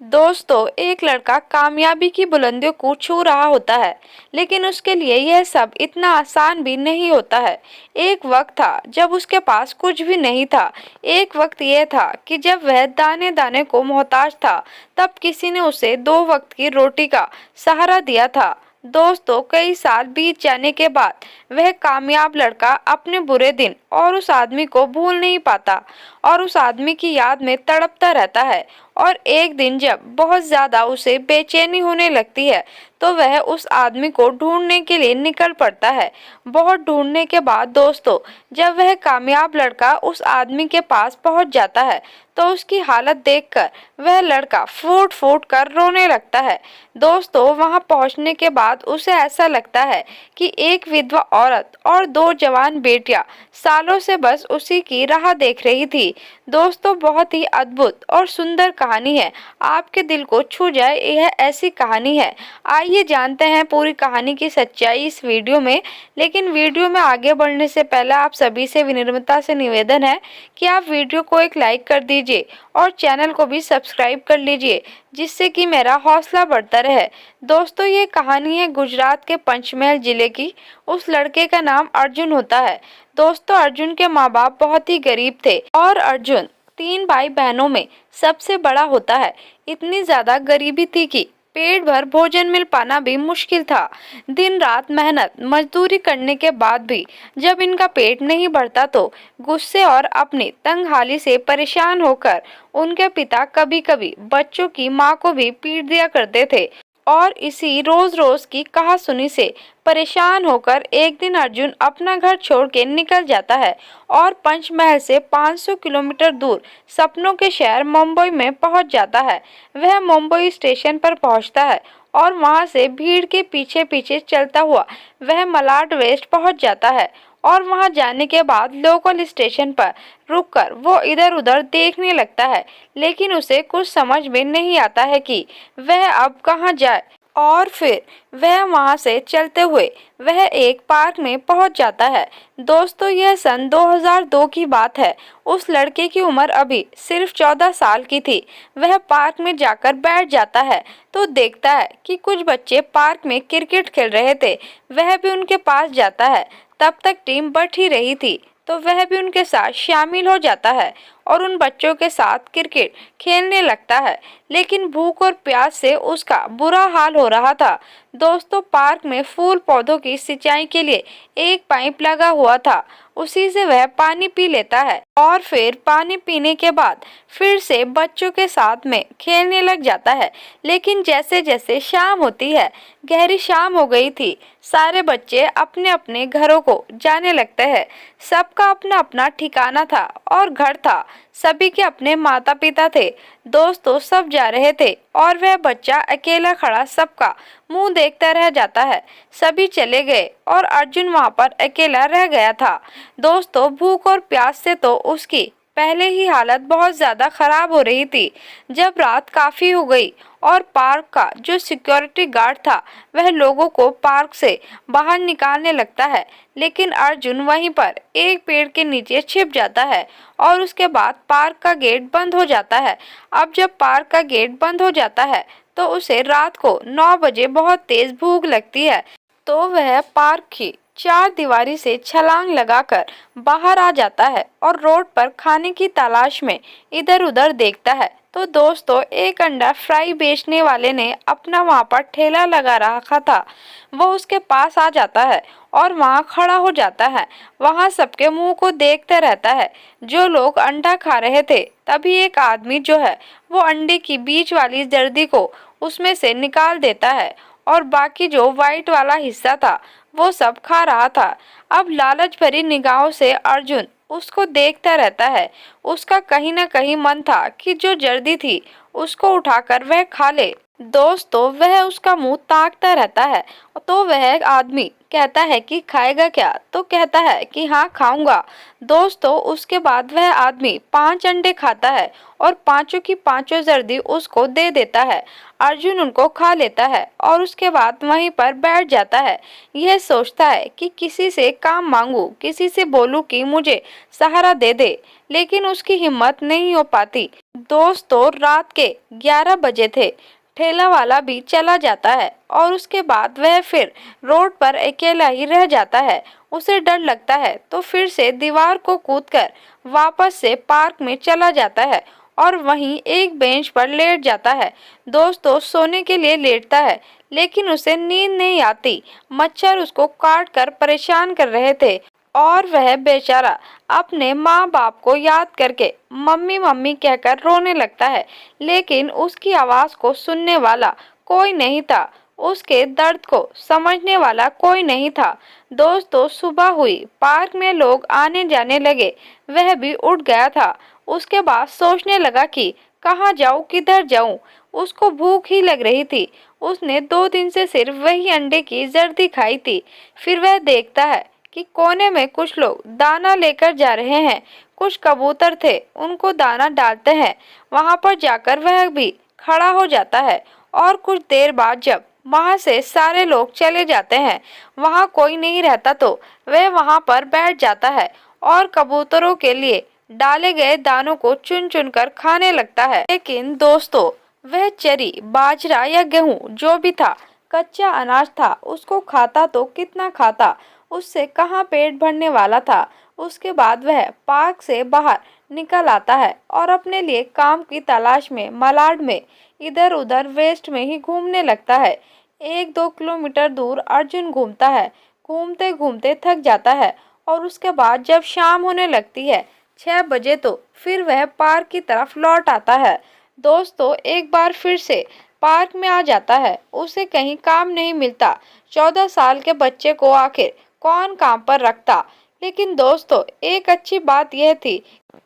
दोस्तों, एक लड़का कामयाबी की बुलंदियों को छू रहा होता है, लेकिन उसके लिए यह सब इतना आसान भी नहीं होता है। एक वक्त था जब उसके पास कुछ भी नहीं था। एक वक्त यह था कि जब वह दाने दाने को मोहताज था, तब किसी ने उसे 2 वक्त की रोटी का सहारा दिया था। दोस्तों, कई साल बीत जाने के बाद वह कामयाब लड़का अपने बुरे दिन और उस आदमी को भूल नहीं पाता और उस आदमी की याद में तड़पता रहता है। और एक दिन जब बहुत ज्यादा उसे बेचैनी होने लगती है, तो वह उस आदमी को ढूंढने के लिए निकल पड़ता है। बहुत ढूंढने के बाद दोस्तों, जब वह कामयाब लड़का उस आदमी के पास पहुंच जाता है, तो उसकी हालत देखकर वह लड़का फूट फूट कर रोने लगता है। दोस्तों, वहां पहुंचने के बाद उसे ऐसा लगता है कि एक विधवा औरत और 2 जवान बेटियां सालों से बस उसी की राह देख रही थी। दोस्तों, बहुत ही अद्भुत और सुंदर कहानी है। आपके दिल को छू जाए, यह ऐसी कहानी है। आइए जानते हैं पूरी कहानी की सच्चाई इस वीडियो में। लेकिन वीडियो में आगे बढ़ने से पहले आप सभी से विनम्रता से निवेदन है कि आप वीडियो को एक लाइक कर दीजिए और चैनल को भी सब्सक्राइब कर लीजिए, जिससे कि मेरा हौसला बढ़ता रहे। दोस्तों, ये कहानी है गुजरात के पंचमहल जिले की। उस लड़के का नाम अर्जुन होता है। दोस्तों, अर्जुन के माँ बाप बहुत ही गरीब थे और अर्जुन 3 भाई बहनों में सबसे बड़ा होता है। इतनी ज्यादा गरीबी थी कि पेट भर भोजन मिल पाना भी मुश्किल था। दिन रात मेहनत मजदूरी करने के बाद भी जब इनका पेट नहीं भरता, तो गुस्से और अपनी तंगहाली से परेशान होकर उनके पिता कभी कभी बच्चों की मां को भी पीट दिया करते थे। और इसी रोज रोज की कहासुनी से परेशान होकर एक दिन अर्जुन अपना घर छोड़ के निकल जाता है और पंचमहल से 500 किलोमीटर दूर सपनों के शहर मुंबई में पहुंच जाता है। वह मुंबई स्टेशन पर पहुंचता है और वहां से भीड़ के पीछे पीछे चलता हुआ वह मलाड वेस्ट पहुंच जाता है। और वहां जाने के बाद लोकल स्टेशन पर रुककर वो इधर उधर देखने लगता है, लेकिन उसे कुछ समझ में नहीं आता है कि वह अब कहाँ जाए। और फिर वह वहां से चलते हुए वह एक पार्क में पहुंच जाता है। दोस्तों, यह सन 2002 की बात है। उस लड़के की उम्र अभी सिर्फ 14 साल की थी। वह पार्क में जाकर बैठ जाता है तो देखता है कि कुछ बच्चे पार्क में क्रिकेट खेल रहे थे। वह भी उनके पास जाता है। तब तक टीम बढ़ ही रही थी, तो वह भी उनके साथ शामिल हो जाता है और उन बच्चों के साथ क्रिकेट खेलने लगता है। लेकिन भूख और प्यास से उसका बुरा हाल हो रहा था। दोस्तों, पार्क में फूल पौधों की सिंचाई के लिए एक पाइप लगा हुआ था। उसी से वह पानी पी लेता है और फिर पानी पीने के बाद फिर से बच्चों के साथ में खेलने लग जाता है। लेकिन जैसे जैसे शाम होती है, गहरी शाम हो गई थी, सारे बच्चे अपने अपने घरों को जाने लगते हैं। सबका अपना अपना ठिकाना था और घर था। सभी के अपने माता पिता थे। दोस्तों, सब जा रहे थे और वह बच्चा अकेला खड़ा सबका मुंह देखता रह जाता है। सभी चले गए और अर्जुन वहां पर अकेला रह गया था। दोस्तों, भूख और प्यास से तो उसकी पहले ही हालत बहुत ज्यादा खराब हो रही थी। जब रात काफी हो गई और पार्क का जो सिक्योरिटी गार्ड था वह लोगों को पार्क से बाहर निकालने लगता है, लेकिन अर्जुन वहीं पर एक पेड़ के नीचे छिप जाता है और उसके बाद पार्क का गेट बंद हो जाता है। अब जब पार्क का गेट बंद हो जाता है, तो उसे रात को 9 बजे बहुत तेज भूख लगती है। तो वह पार्क की 4 दीवारी से छलांग लगाकर बाहर आ जाता है और रोड पर खाने की तलाश में इधर उधर देखता है। तो दोस्तों, एक अंडा फ्राई बेचने वाले ने अपना वहां पर ठेला लगा रखा था। वो उसके पास आ जाता है और वहां खड़ा हो जाता है। वहां सबके मुंह को देखते रहता है, जो लोग अंडा खा रहे थे। तभी एक आदमी जो है वो अंडे की बीच वाली जर्दी को उसमें से निकाल देता है और बाकी जो व्हाइट वाला हिस्सा था वो सब खा रहा था। अब लालच भरी निगाहों से अर्जुन उसको देखता रहता है। उसका कहीं ना कहीं मन था कि जो जर्दी थी उसको उठाकर वह खा ले। दोस्तों वह उसका मुंह ताकता रहता है। तो वह आदमी कहता है कि खाएगा क्या, तो कहता है कि हाँ खाऊंगा। दोस्तों उसके बाद वह आदमी 5 अंडे खाता है और पांचों की पांचों जर्दी उसको दे देता है। अर्जुन उनको खा लेता है और उसके बाद वहीं पर बैठ जाता है। यह सोचता है कि किसी से काम मांगू, किसी से बोलूं कि मुझे सहारा दे दे, लेकिन उसकी हिम्मत नहीं हो पाती। दोस्तों रात के 11 बजे थे। ठेला वाला भी चला जाता है और उसके बाद वह फिर रोड पर अकेला ही रह जाता है। उसे डर लगता है तो फिर से दीवार को कूदकर वापस से पार्क में चला जाता है और वहीं एक बेंच पर लेट जाता है। दोस्तों सोने के लिए लेटता है, लेकिन उसे नींद नहीं आती। मच्छर उसको काट कर परेशान कर रहे थे और वह बेचारा अपने माँ बाप को याद करके मम्मी मम्मी कहकर रोने लगता है, लेकिन उसकी आवाज को सुनने वाला कोई नहीं था। उसके दर्द को समझने वाला कोई नहीं था। दोस्तों सुबह हुई, पार्क में लोग आने जाने लगे। वह भी उठ गया था। उसके बाद सोचने लगा कि कहाँ जाऊं, किधर जाऊं। उसको भूख ही लग रही थी। उसने 2 दिन से सिर्फ वही अंडे की जर्दी खाई थी। फिर वह देखता है कि कोने में कुछ लोग दाना लेकर जा रहे हैं। कुछ कबूतर थे, उनको दाना डालते हैं। वहां पर जाकर वह भी खड़ा हो जाता है और कुछ देर बाद जब वहां से सारे लोग चले जाते हैं, वहां कोई नहीं रहता, तो वह वहां पर बैठ जाता है और कबूतरों के लिए डाले गए दानों को चुन चुन कर खाने लगता है। लेकिन दोस्तों वह चरी, बाजरा या गेहूं जो भी था, कच्चा अनाज था, उसको खाता तो कितना खाता, उससे कहाँ पेट भरने वाला था। उसके बाद वह पार्क से बाहर निकल आता है और अपने लिए काम की तलाश में मलाड में इधर उधर वेस्ट में ही घूमने लगता है। 1-2 किलोमीटर दूर अर्जुन घूमता है। घूमते घूमते थक जाता है और उसके बाद जब शाम होने लगती है, 6 बजे, तो फिर वह पार्क की तरफ लौट आता है। दोस्तों एक बार फिर से पार्क में आ जाता है। उसे कहीं काम नहीं मिलता। 14 साल के बच्चे को आखिर कौन काम पर रखता। लेकिन दोस्तों एक अच्छी बात यह थी,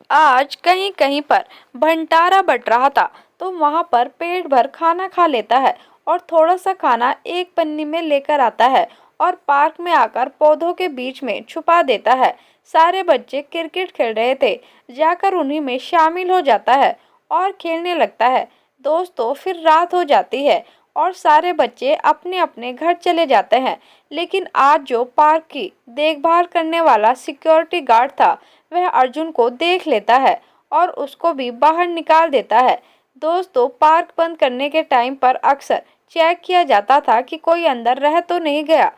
आज कहीं कहीं पर भंडारा बट रहा था, तो वहां पर पेट भर खाना खा लेता है और थोड़ा सा खाना एक पन्नी में लेकर आता है और पार्क में आकर पौधों के बीच में छुपा देता है। सारे बच्चे क्रिकेट खेल रहे थे, जाकर उन्हीं में शामिल हो जाता है और खेलने लगता है। दोस्तों फिर रात हो जाती है और सारे बच्चे अपने अपने घर चले जाते हैं। लेकिन आज जो पार्क की देखभाल करने वाला सिक्योरिटी गार्ड था, वह अर्जुन को देख लेता है और उसको भी बाहर निकाल देता है। दोस्तों पार्क बंद करने के टाइम पर अक्सर चेक किया जाता था कि कोई अंदर रह तो नहीं गया,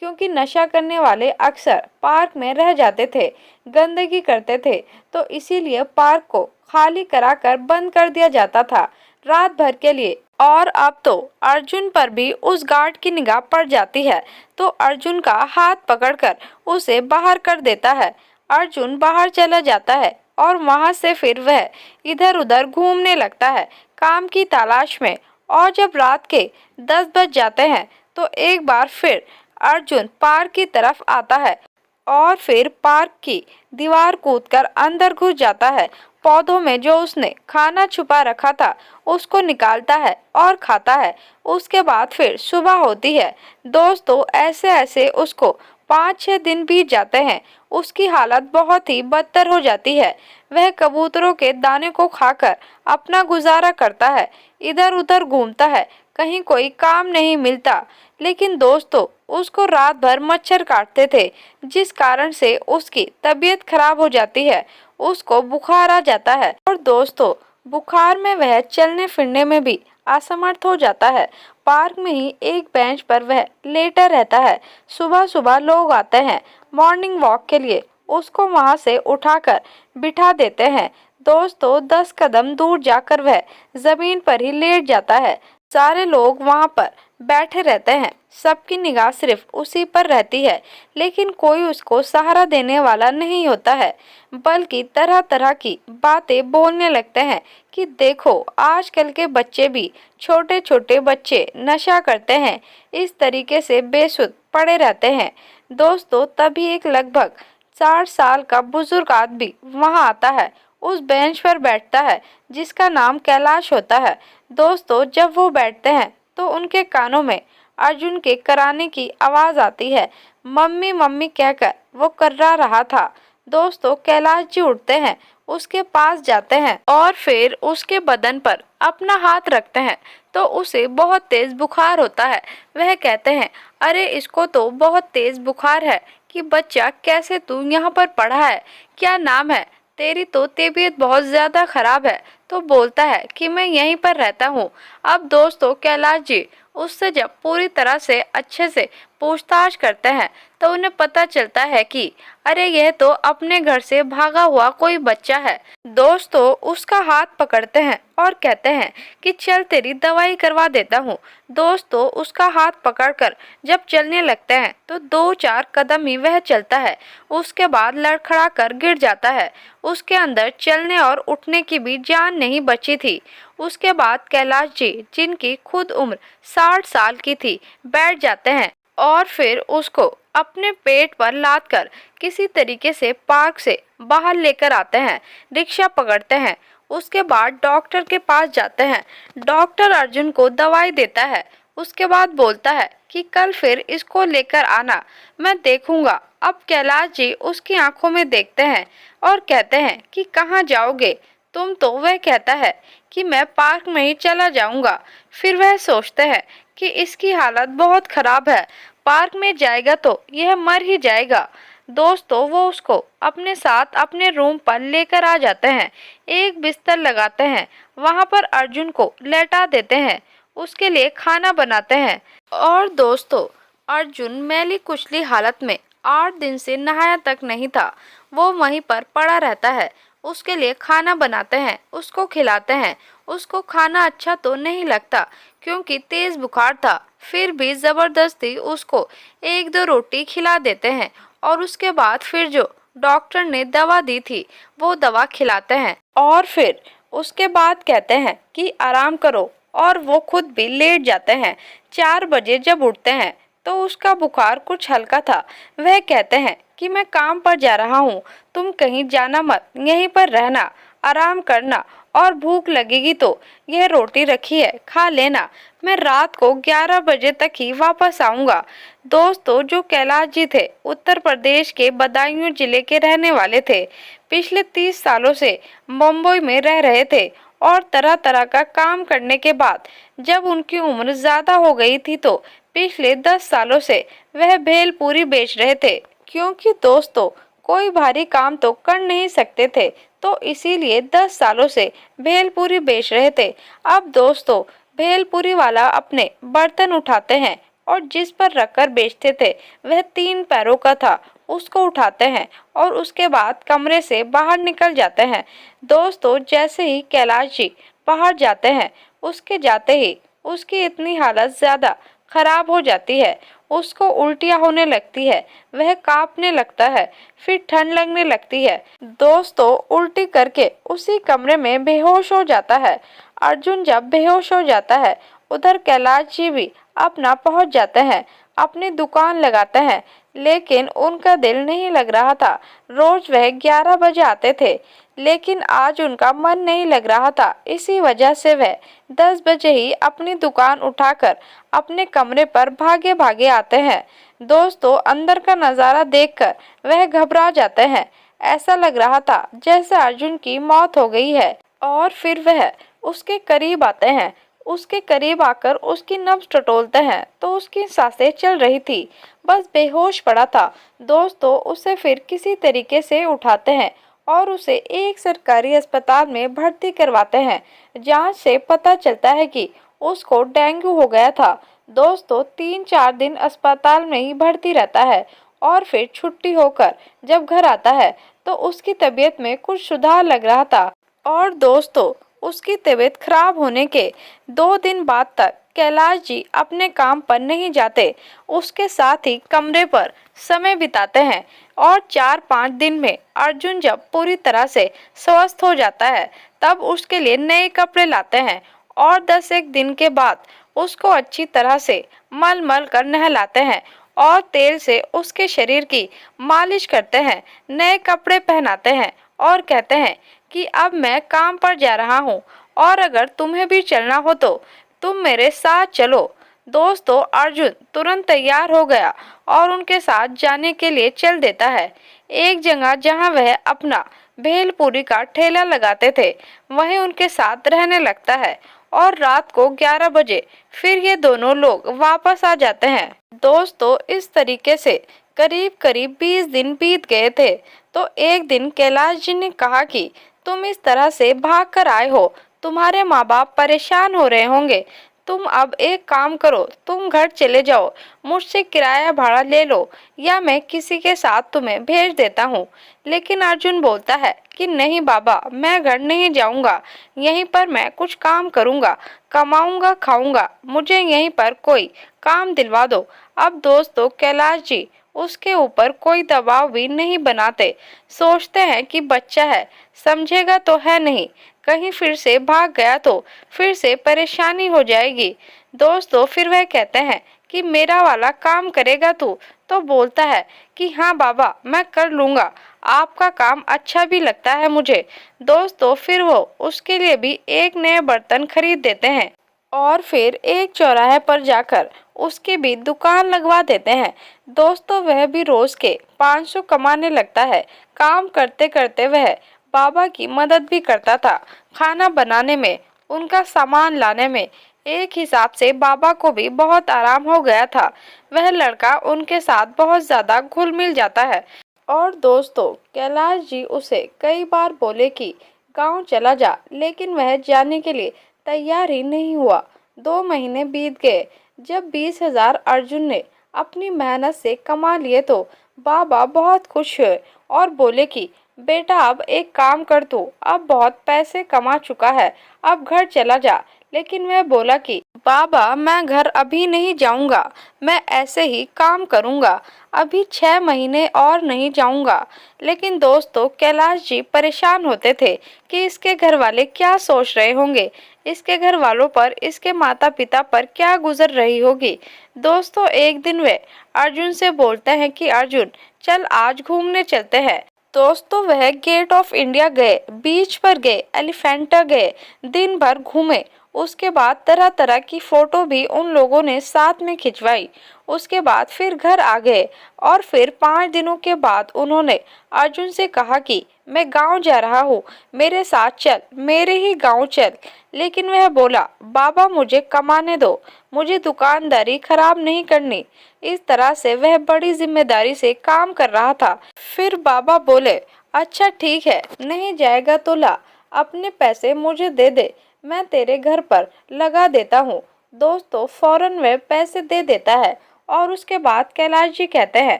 क्योंकि नशा करने वाले अक्सर पार्क में रह जाते थे, गंदगी करते थे, तो इसीलिए पार्क को खाली कराकर बंद कर दिया जाता था रात भर के लिए। और अब तो अर्जुन पर भी उस गार्ड की निगाह पड़ जाती है, तो अर्जुन का हाथ पकड़कर उसे बाहर कर देता है। अर्जुन बाहर चला जाता है और वहां से फिर वह इधर उधर घूमने लगता है काम की तलाश में। और जब रात के 10 बज जाते हैं, तो एक बार फिर अर्जुन पार्क की तरफ आता है और फिर पार्क की दीवार कूदकर अंदर घुस जाता है। पौधों में जो उसने खाना छुपा रखा था, उसको निकालता है और खाता है। उसके बाद फिर सुबह होती है। दोस्तों ऐसे ऐसे उसको 5-6 दिन बीत जाते हैं। उसकी हालत बहुत ही बदतर हो जाती है। वह कबूतरों के दाने को खाकर अपना गुजारा करता है, इधर उधर घूमता है, कहीं कोई काम नहीं मिलता। लेकिन दोस्तों उसको रात भर मच्छर काटते थे, जिस कारण से उसकी तबीयत खराब हो जाती है। उसको बुखार आ जाता है और दोस्तों बुखार में वह चलने फिरने में भी असमर्थ हो जाता है। पार्क में ही एक बेंच पर वह लेटा रहता है। सुबह सुबह लोग आते हैं मॉर्निंग वॉक के लिए, उसको वहां से उठाकर बिठा देते हैं। दोस्तों 10 कदम दूर जाकर वह जमीन पर ही लेट जाता है। सारे लोग वहां पर बैठे रहते हैं, सबकी निगाह सिर्फ उसी पर रहती है, लेकिन कोई उसको सहारा देने वाला नहीं होता है, बल्कि तरह तरह की बातें बोलने लगते हैं कि देखो आजकल के बच्चे भी, छोटे छोटे बच्चे नशा करते हैं, इस तरीके से बेसुध पड़े रहते हैं। दोस्तों तभी एक लगभग 60 साल का बुजुर्ग आदमी वहां आता है उस बेंच पर बैठता है जिसका नाम कैलाश होता है। दोस्तों, जब वो बैठते हैं तो उनके कानों में अर्जुन के कराने की आवाज़ आती है। मम्मी मम्मी कहकर वो कर्रा रहा था। दोस्तों, कैलाश जी उठते हैं, उसके पास जाते हैं और फिर उसके बदन पर अपना हाथ रखते हैं तो उसे बहुत तेज बुखार होता है। वह कहते हैं, अरे इसको तो बहुत तेज बुखार है कि बच्चा, कैसे तू यहाँ पर पड़ा है? क्या नाम है? तेरी तो तबीयत बहुत ज़्यादा खराब है। तो बोलता है कि मैं यहीं पर रहता हूँ। अब दोस्तों, कैलाश जी उससे जब पूरी तरह से अच्छे से पूछताछ करते हैं तो उन्हें पता चलता है कि अरे यह तो अपने घर से भागा हुआ कोई बच्चा है। दोस्तों, उसका हाथ पकड़ते हैं और कहते हैं कि चल तेरी दवाई करवा देता हूँ। दोस्तों, उसका हाथ पकड़कर जब चलने लगते हैं तो 2-4 कदम ही वह चलता है। उसके बाद लड़खड़ा कर गिर जाता है। उसके अंदर चलने और उठने की भी जान नहीं बची थी। उसके बाद कैलाश जी, जिनकी खुद उम्र 60 साल की थी, बैठ जाते हैं और फिर उसको अपने पेट पर लादकर किसी तरीके से पार्क से बाहर लेकर आते हैं। रिक्शा पकड़ते हैं। उसके बाद डॉक्टर के पास जाते हैं। डॉक्टर अर्जुन को दवाई देता है। उसके बाद बोलता है कि कल फिर इसको लेकर आना, मैं देखूंगा। अब कैलाश जी उसकी आंखों में देखते हैं और कहते हैं कि कहाँ जाओगे तुम? तो वह कहता है कि मैं पार्क में ही चला जाऊंगा। फिर वह सोचते हैं कि इसकी हालत बहुत खराब है, पार्क में जाएगा तो यह मर ही जाएगा। दोस्तों, वो उसको अपने साथ अपने रूम पर लेकर आ जाते हैं। एक बिस्तर लगाते हैं, वहां पर अर्जुन को लेटा देते हैं, उसके लिए खाना बनाते हैं। और दोस्तों, अर्जुन मैली कुचली हालत में 8 दिन से नहाया तक नहीं था। वो वहीं पर पड़ा रहता है। उसके लिए खाना बनाते हैं, उसको खिलाते हैं। उसको खाना अच्छा तो नहीं लगता क्योंकि तेज बुखार था। फिर भी जबरदस्ती उसको 1-2 रोटी खिला देते हैं और उसके बाद फिर जो डॉक्टर ने दवा दी थी वो दवा खिलाते हैं और फिर उसके बाद कहते हैं कि आराम करो और वो खुद भी लेट जाते हैं। 4 बजे जब उठते हैं तो उसका बुखार कुछ हल्का था। वह कहते हैं कि मैं काम पर जा रहा हूँ, तुम कहीं जाना मत, यहीं पर रहना, आराम करना और भूख लगेगी तो यह रोटी रखी है, खा लेना। मैं रात को 11 बजे तक ही वापस आऊँगा। दोस्तों, जो कैलाश जी थे उत्तर प्रदेश के बदायूं जिले के रहने वाले थे। पिछले 30 सालों से मुंबई में रह रहे थे और तरह तरह का काम करने के बाद जब उनकी उम्र ज़्यादा हो गई थी तो पिछले 10 सालों से वह भेलपूरी बेच रहे थे। क्योंकि दोस्तों, कोई भारी काम तो कर नहीं सकते थे तो इसीलिए 10 सालों से भेलपूरी बेच रहे थे। अब दोस्तों, भेलपूरी वाला अपने बर्तन उठाते हैं और जिस पर रखकर बेचते थे वह 3 पैरों का था। उसको उठाते हैं और उसके बाद कमरे से बाहर निकल जाते हैं। दोस्तों, जैसे ही कैलाश जी बाहर जाते हैं उसके जाते ही उसकी इतनी हालत ज़्यादा खराब हो जाती है, उसको उल्टियाँ होने लगती है, वह कांपने लगता है, फिर ठंड लगने लगती है। दोस्तों, उल्टी करके उसी कमरे में बेहोश हो जाता है। अर्जुन जब बेहोश हो जाता है उधर कैलाश जी भी अपना पहुंच जाते हैं, अपनी दुकान लगाते हैं, लेकिन उनका दिल नहीं लग रहा था। रोज वह 11 बजे आते थे लेकिन आज उनका मन नहीं लग रहा था। इसी वजह से वह 10 बजे ही अपनी दुकान उठाकर अपने कमरे पर भागे भागे आते हैं। दोस्तों, अंदर का नज़ारा देखकर वह घबरा जाते हैं। ऐसा लग रहा था जैसे अर्जुन की मौत हो गई है। और फिर वह उसके करीब आते हैं। उसके करीब आकर उसकी नब्ज टटोलते हैं तो उसकी सांसें चल रही थी, बस बेहोश पड़ा था। दोस्तों, उसे फिर किसी तरीके से उठाते हैं और उसे एक सरकारी अस्पताल में भर्ती करवाते हैं। जांच से पता चलता है कि उसको डेंगू हो गया था। दोस्तों, 3-4 दिन अस्पताल में ही भर्ती रहता है और फिर छुट्टी होकर जब घर आता है तो उसकी तबीयत में कुछ सुधार लग रहा था। और दोस्तों, उसकी तबीयत खराब होने के 2 दिन बाद तक कैलाश जी अपने काम पर नहीं जाते, उसके साथ ही कमरे पर समय बिताते हैं। और 4-5 दिन में अर्जुन जब पूरी तरह से स्वस्थ हो जाता है तब उसके लिए नए कपड़े लाते हैं और 10-1 दिन के बाद उसको अच्छी तरह से मल मल कर नहलाते हैं और तेल से उसके शरीर की मालिश करते हैं, नए कपड़े पहनाते हैं और कहते हैं कि अब मैं काम पर जा रहा हूँ और अगर तुम्हें भी चलना हो तो तुम मेरे साथ चलो। दोस्तों अर्जुन तुरंत तैयार हो गया और उनके साथ जाने के लिए चल देता है। एक जगह जहाँ वह अपना भेलपूरी का ठेला लगाते थे वहीं उनके साथ रहने लगता है और रात को 11 बजे फिर ये दोनों लोग वापस आ जाते हैं। दोस्तों इस तरीके से करीब करीब 20 दिन बीत गए थे। तो एक दिन कैलाश जी ने कहा कि तुम इस तरह से भाग कर आए हो, तुम्हारे माँ बाप परेशान हो रहे होंगे। तुम अब एक काम करो, तुम घर चले जाओ, मुझसे किराया भाड़ा ले लो या मैं किसी के साथ तुम्हें भेज देता हूँ। लेकिन अर्जुन बोलता है कि नहीं बाबा, मैं घर नहीं जाऊंगा, यहीं पर मैं कुछ काम करूंगा, कमाऊंगा खाऊंगा, मुझे यहीं पर कोई काम दिलवा दो। अब दोस्तों कैलाश जी उसके ऊपर कोई दबाव भी नहीं बनाते, सोचते हैं कि बच्चा है, समझेगा तो है नहीं, कहीं फिर से भाग गया तो फिर से परेशानी हो जाएगी। दोस्तों फिर वह कहते हैं कि मेरा वाला काम करेगा तू? तो बोलता है कि हाँ बाबा मैं कर लूँगा, आपका काम अच्छा भी लगता है मुझे। दोस्तों फिर वो उसके लिए भी एक नए बर्तन खरीद देते हैं और फिर एक चौराहे पर जाकर उसकी भी दुकान लगवा देते हैं। दोस्तों वह भी रोज के 500 कमाने लगता है। काम करते करते वह बाबा की मदद भी करता था, खाना बनाने में, उनका सामान लाने में। एक हिसाब से बाबा को भी बहुत आराम हो गया था। वह लड़का उनके साथ बहुत ज्यादा घुल मिल जाता है। और दोस्तों कैलाश जी उसे कई बार बोले कि गांव चला जा, लेकिन वह जाने के लिए तैयार ही नहीं हुआ। 2 महीने बीत गए। जब 20,000 अर्जुन ने अपनी मेहनत से कमा लिए तो बाबा बहुत खुश हुए और बोले कि बेटा अब एक काम कर, तू अब बहुत पैसे कमा चुका है, अब घर चला जा। लेकिन वह बोला कि बाबा मैं घर अभी नहीं जाऊंगा, मैं ऐसे ही काम करूंगा, अभी 6 महीने और नहीं जाऊंगा। लेकिन दोस्तों कैलाश जी परेशान होते थे कि इसके घर वाले क्या सोच रहे होंगे, इसके घर वालों पर, इसके माता पिता पर क्या गुजर रही होगी। दोस्तों एक दिन वे अर्जुन से बोलते हैं कि अर्जुन चल आज घूमने चलते हैं। दोस्तों वह गेट ऑफ इंडिया गए, बीच पर गए, एलिफेंटा गए, दिन भर घूमे। उसके बाद तरह तरह की फोटो भी उन लोगों ने साथ में खिंचवाई। उसके बाद फिर घर आ गए और फिर 5 दिनों के बाद उन्होंने अर्जुन से कहा कि मैं गांव जा रहा हूँ, मेरे साथ चल, मेरे ही गांव चल। लेकिन वह बोला बाबा मुझे कमाने दो, मुझे दुकानदारी खराब नहीं करनी। इस तरह से वह बड़ी जिम्मेदारी से काम कर रहा था। फिर बाबा बोले अच्छा ठीक है, नहीं जाएगा तो ला, अपने पैसे मुझे दे दे, मैं तेरे घर पर लगा देता हूँ। दोस्तों फौरन वह पैसे दे देता है और उसके बाद कैलाश जी कहते हैं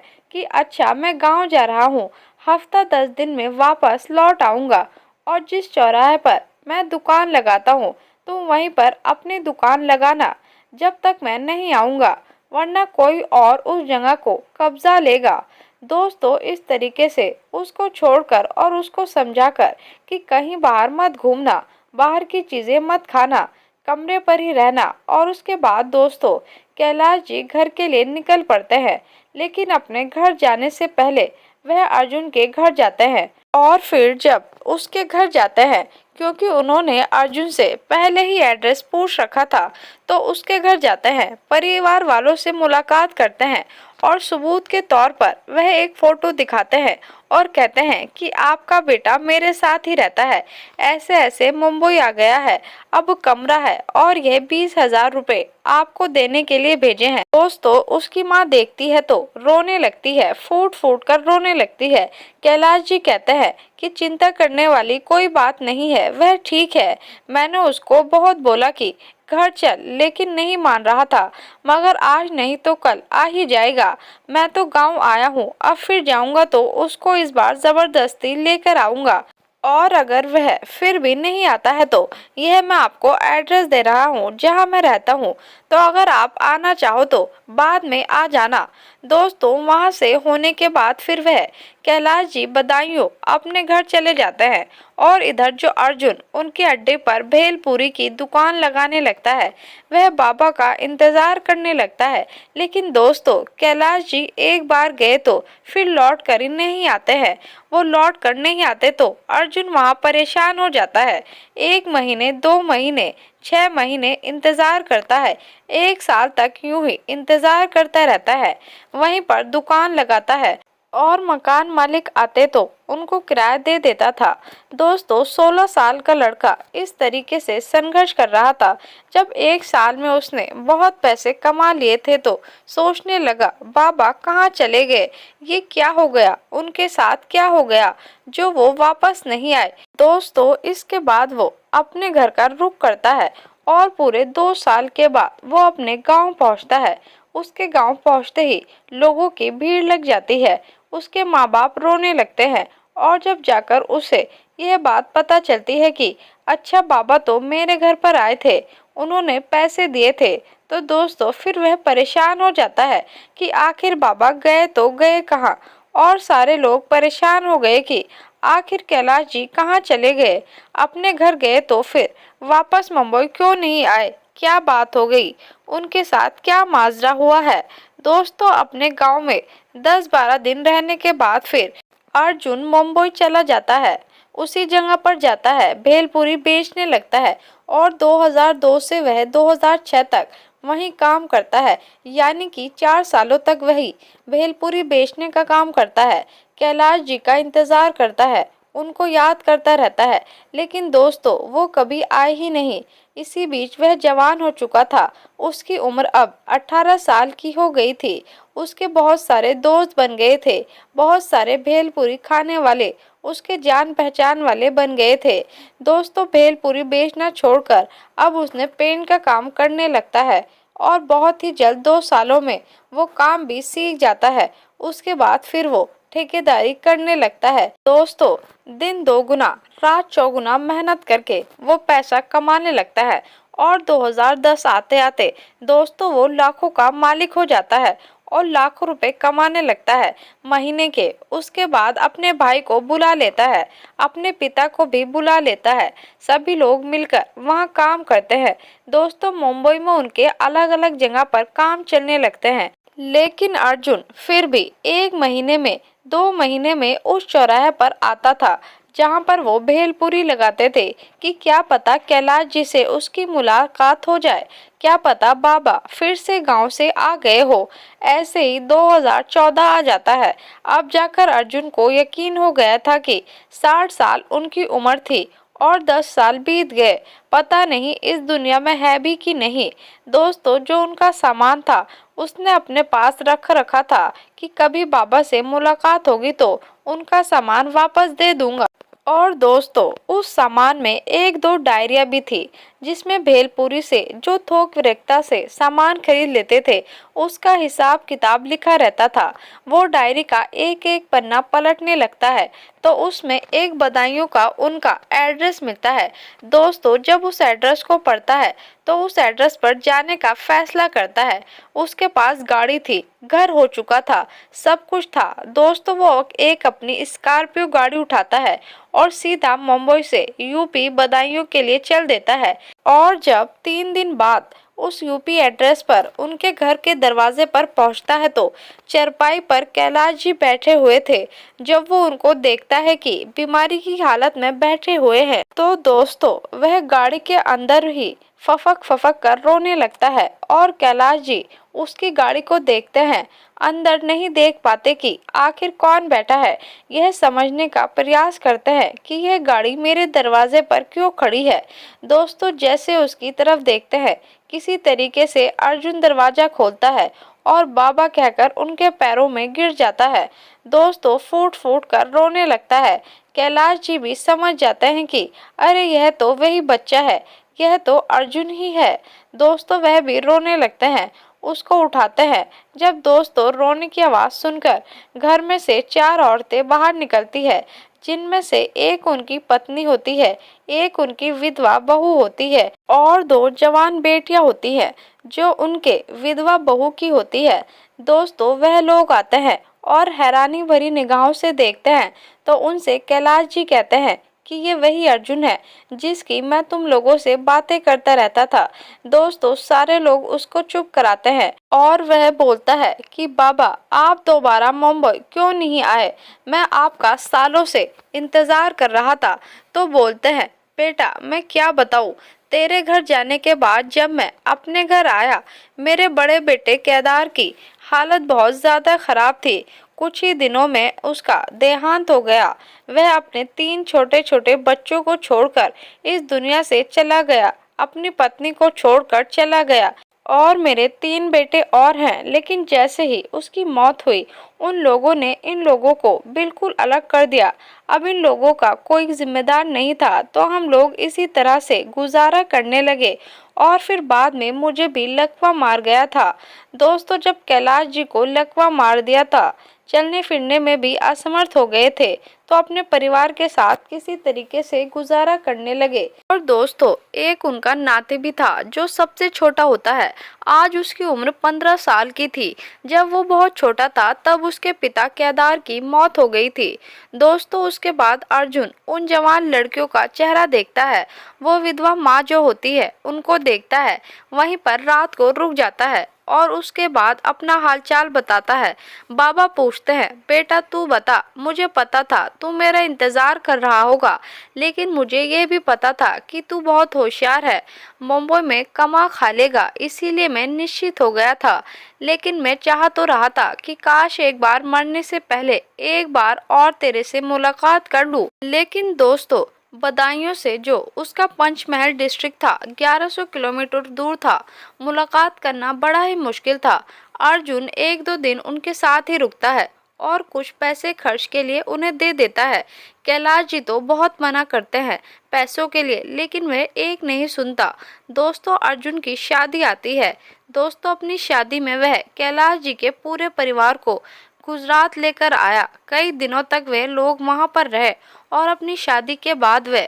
कि अच्छा मैं गांव जा रहा हूँ, हफ्ता 10 दिन में वापस लौट आऊँगा और जिस चौराहे पर मैं दुकान लगाता हूँ तुम वहीं पर अपनी दुकान लगाना जब तक मैं नहीं आऊँगा, वरना कोई और उस जगह को कब्जा लेगा। दोस्तों इस तरीके से उसको छोड़कर और उसको समझाकर कि कहीं बाहर मत घूमना, बाहर की चीज़ें मत खाना, कमरे पर ही रहना। और उसके बाद दोस्तों कैलाश जी घर के लिए निकल पड़ते हैं। लेकिन अपने घर जाने से पहले वह अर्जुन के घर जाते हैं और फिर जब उसके घर जाते हैं, क्योंकि उन्होंने अर्जुन से पहले ही एड्रेस पूछ रखा था, तो उसके घर जाते हैं, परिवार वालों से मुलाकात करते हैं और सबूत के तौर पर वह एक फोटो दिखाते हैं और कहते हैं कि आपका बेटा मेरे साथ ही रहता है, ऐसे ऐसे मुंबई आ गया है, अब कमरा है और यह 20,000 रुपए आपको देने के लिए भेजे हैं। दोस्तों उसकी माँ देखती है तो रोने लगती है, फूट फूट कर रोने लगती है। कैलाश जी कहते हैं कि चिंता करने वाली कोई बात नहीं है, वह ठीक है, मैंने उसको बहुत बोला कि घर चल, लेकिन नहीं मान रहा था, मगर आज नहीं तो कल आ ही जाएगा। मैं तो गांव आया हूँ, अब फिर जाऊंगा तो उसको इस बार जबरदस्ती लेकर आऊंगा और अगर वह फिर भी नहीं आता है तो यह मैं आपको एड्रेस दे रहा हूँ जहाँ मैं रहता हूँ, तो अगर आप आना चाहो तो बाद में आ जाना। दोस्तों वहाँ से होने के बाद फिर वह कैलाश जी बदायूं अपने घर चले जाते हैं और इधर जो अर्जुन उनके अड्डे पर भेलपूरी की दुकान लगाने लगता है, वह बाबा का इंतजार करने लगता है। लेकिन दोस्तों, कैलाश जी एक बार गए तो फिर लौट कर ही नहीं आते हैं। वो लौट कर नहीं आते तो अर्जुन वहाँ परेशान हो जाता है। 1 महीने, 2 महीने, 6 महीने इंतजार करता है। 1 साल तक यूं ही इंतजार करता रहता है। वहीं पर दुकान लगाता है और मकान मालिक आते तो उनको किराया दे देता था। दोस्तों, 16 साल का लड़का इस तरीके से संघर्ष कर रहा था। जब 1 साल में उसने बहुत पैसे कमा लिए थे तो सोचने लगा, बाबा कहाँ चले गए, ये क्या हो गया, उनके साथ क्या हो गया जो वो वापस नहीं आए। दोस्तों, इसके बाद वो अपने घर का रुख करता है और पूरे 2 साल के बाद वो अपने गांव पहुंचता है। उसके गांव पहुंचते ही लोगों की भीड़ लग जाती है। उसके माँ बाप रोने लगते हैं और जब जाकर उसे यह बात पता चलती है कि अच्छा, बाबा तो मेरे घर पर आए थे, उन्होंने पैसे दिए थे, तो दोस्तों फिर वह परेशान हो जाता है कि आखिर बाबा गए तो गए कहाँ। और सारे लोग परेशान हो गए कि आखिर कैलाश जी कहाँ चले गए, अपने घर गए तो फिर वापस मुंबई क्यों नहीं आए, क्या बात हो गई, उनके साथ क्या माजरा हुआ है। दोस्तों, अपने गांव में 10-12 दिन रहने के बाद फिर अर्जुन मुंबई चला जाता है। उसी जगह पर जाता है, भेलपूरी बेचने लगता है और 2002 से वह 2006 तक वहीं काम करता है। यानी कि 4 सालों तक वही भेलपूरी बेचने का काम करता है। कैलाश जी का इंतजार करता है, उनको याद करता रहता है, लेकिन दोस्तों वो कभी आए ही नहीं। इसी बीच वह जवान हो चुका था। उसकी उम्र अब 18 साल की हो गई थी। उसके बहुत सारे दोस्त बन गए थे। बहुत सारे भेलपूरी खाने वाले उसके जान पहचान वाले बन गए थे। दोस्तों, भेलपूरी बेचना छोड़कर अब उसने पेंट का काम करने लगता है और बहुत ही जल्द 2 सालों में वो काम भी सीख जाता है। उसके बाद फिर वो ठेकेदारी करने लगता है। दोस्तों, दिन 2 गुना रात 4 गुना मेहनत करके वो पैसा कमाने लगता है और 2010 आते आते दोस्तों वो लाखों का मालिक हो जाता है और लाखों रुपए कमाने लगता है महीने के। उसके बाद अपने भाई को बुला लेता है, अपने पिता को भी बुला लेता है। सभी लोग मिलकर वहाँ काम करते हैं। दोस्तों, मुंबई में उनके अलग अलग जगह पर काम चलने लगते हैं। लेकिन अर्जुन फिर भी 1 महीने में, 2 महीने में उस चौराहे पर आता था जहाँ पर वो भेलपूरी लगाते थे कि क्या पता कैलाश जी से उसकी मुलाकात हो जाए, क्या पता बाबा फिर से गांव से आ गए हो। ऐसे ही 2014 आ जाता है। अब जाकर अर्जुन को यकीन हो गया था कि 60 साल उनकी उम्र थी और 10 साल बीत गए, पता नहीं इस दुनिया में है भी कि नहीं। दोस्तों, जो उनका सामान था उसने अपने पास रख रखा था कि कभी बाबा से मुलाकात होगी तो उनका सामान वापस दे दूंगा। और दोस्तों, उस सामान में 1-2 डायरिया भी थी जिसमें भेलपूरी से जो थोक विक्रेता से सामान खरीद लेते थे उसका हिसाब किताब लिखा रहता था। वो डायरी का एक एक पन्ना पलटने लगता है तो उसमें एक बदायूं का उनका एड्रेस मिलता है। दोस्तों, जब उस एड्रेस को पढ़ता है तो उस एड्रेस पर जाने का फैसला करता है। उसके पास गाड़ी थी, घर हो चुका था, सब कुछ था। दोस्तों, वो एक अपनी स्कॉर्पियो गाड़ी उठाता है और सीधा मुंबई से यूपी बदायूं के लिए चल देता है। और जब 3 दिन बाद उस यूपी एड्रेस पर उनके घर के दरवाजे पर पहुंचता है तो चरपाई पर कैलाश जी बैठे हुए थे। जब वो उनको देखता है कि बीमारी की हालत में बैठे हुए हैं तो दोस्तों वह गाड़ी के अंदर ही फफक फफक कर रोने लगता है और कैलाश जी उसकी गाड़ी को देखते हैं, अंदर नहीं देख पाते कि आखिर कौन बैठा है। यह समझने का प्रयास करते हैं कि यह गाड़ी मेरे दरवाजे पर क्यों खड़ी है। दोस्तों, जैसे उसकी तरफ देखते हैं किसी तरीके से अर्जुन दरवाजा खोलता है और बाबा कहकर उनके पैरों में गिर जाता है। दोस्तों, फूट फूट कर रोने लगता है। कैलाश जी भी समझ जाते हैं कि अरे यह तो वही बच्चा है, यह तो अर्जुन ही है। दोस्तों, वह भी रोने लगते हैं, उसको उठाते हैं। जब दोस्तों रोने की आवाज़ सुनकर घर में से 4 औरतें बाहर निकलती है जिनमें से एक उनकी पत्नी होती है, एक उनकी विधवा बहू होती है और 2 जवान बेटियां होती हैं जो उनके विधवा बहू की होती है। दोस्तों, वह लोग आते हैं और हैरानी भरी निगाहों से देखते हैं तो उनसे कैलाश जी कहते हैं कि ये वही अर्जुन है जिसकी मैं तुम लोगों से बातें करता रहता था। दोस्तों, सारे लोग उसको चुप कराते हैं और वह बोलता है कि बाबा, आप दोबारा मुंबई क्यों नहीं आए? मैं आपका सालों से इंतजार कर रहा था। तो बोलते हैं, बेटा मैं क्या बताऊं, तेरे घर जाने के बाद जब मैं अपने घर आया, मेरे बड़े बेटे केदार की हालत बहुत ज़्यादा खराब थी। कुछ ही दिनों में उसका देहांत हो गया। वह अपने 3 छोटे छोटे बच्चों को छोड़कर इस दुनिया से चला गया, अपनी पत्नी को छोड़कर चला गया और मेरे 3 बेटे और हैं। लेकिन जैसे ही उसकी मौत हुई, उन लोगों ने इन लोगों को बिल्कुल अलग कर दिया। अब इन लोगों का कोई जिम्मेदार नहीं था, तो हम लोग इसी तरह से गुजारा करने लगे और फिर बाद में मुझे भी लकवा मार गया था। दोस्तों, जब कैलाश जी को लकवा मार दिया था, चलने फिरने में भी असमर्थ हो गए थे, तो अपने परिवार के साथ किसी तरीके से गुजारा करने लगे। और दोस्तों, एक उनका नाती भी था जो सबसे छोटा होता है। आज उसकी उम्र 15 साल की थी। जब वो बहुत छोटा था तब उसके पिता केदार की मौत हो गई थी। दोस्तों, उसके बाद अर्जुन उन जवान लड़कियों का चेहरा देखता है। वो विधवा माँ जो होती है उनको देखता है, वहीं पर रात को रुक जाता है और उसके बाद अपना हालचाल बताता है। बाबा पूछते हैं, बेटा तू बता, मुझे पता था तू मेरा इंतजार कर रहा होगा, लेकिन मुझे ये भी पता था कि तू बहुत होशियार है, मुंबई में कमा खा लेगा, इसीलिए मैं निश्चित हो गया था। लेकिन मैं चाह तो रहा था कि काश एक बार मरने से पहले एक बार और तेरे से मुलाकात कर लूं। लेकिन दोस्तों, बदायूं से जो उसका पंचमहल डिस्ट्रिक्ट था 1100 किलोमीटर दूर था। मुलाकात करना बड़ा ही मुश्किल था। अर्जुन 1-2 दिन उनके साथ ही रुकता है और कुछ पैसे खर्च के लिए उन्हें दे देता है। कैलाश जी तो बहुत मना करते हैं पैसों के लिए, लेकिन वह एक नहीं सुनता। दोस्तों, अर्जुन की शादी आती है। दोस्तों, अपनी शादी में वह कैलाश जी के पूरे परिवार को गुजरात लेकर आया। कई दिनों तक वे लोग वहां पर रहे और अपनी शादी के बाद वे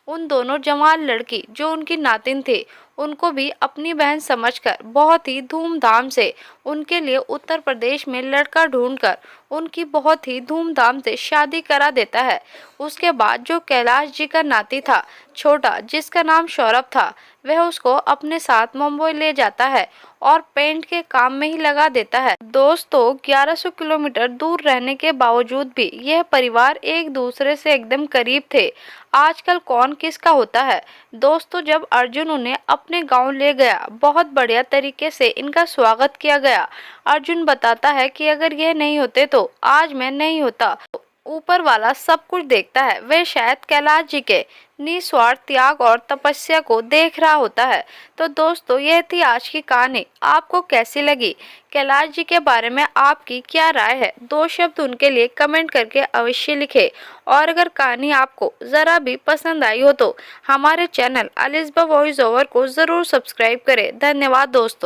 उन दोनों जवान लड़की जो उनकी नातिन थी, उनको भी अपनी बहन समझकर बहुत ही धूमधाम से उनके लिए उत्तर प्रदेश में लड़का ढूंढकर उनकी बहुत ही धूमधाम से शादी करा देता है। उसके बाद जो कैलाश जी का नाती था छोटा, जिसका नाम सौरभ था, वह उसको अपने साथ मुंबई ले जाता है और पेंट के काम में ही लगा देता है। दोस्तों, 1100 किलोमीटर दूर रहने के बावजूद भी यह परिवार एक दूसरे से एकदम करीब थे। आजकल कौन किसका होता है। दोस्तों, जब अर्जुन उन्हें अपने गांव ले गया, बहुत बढ़िया तरीके से इनका स्वागत किया गया। अर्जुन बताता है कि अगर यह नहीं होते तो आज मैं नहीं होता। ऊपर वाला सब कुछ देखता है। वह शायद कैलाश जी के निस्वार्थ त्याग और तपस्या को देख रहा होता है। तो दोस्तों, यह थी आज की कहानी। आपको कैसी लगी? कैलाश जी के बारे में आपकी क्या राय है? 2 शब्द उनके लिए कमेंट करके अवश्य लिखें। और अगर कहानी आपको ज़रा भी पसंद आई हो तो हमारे चैनल अलिस्बा वॉइस ओवर को ज़रूर सब्सक्राइब करें। धन्यवाद दोस्तों।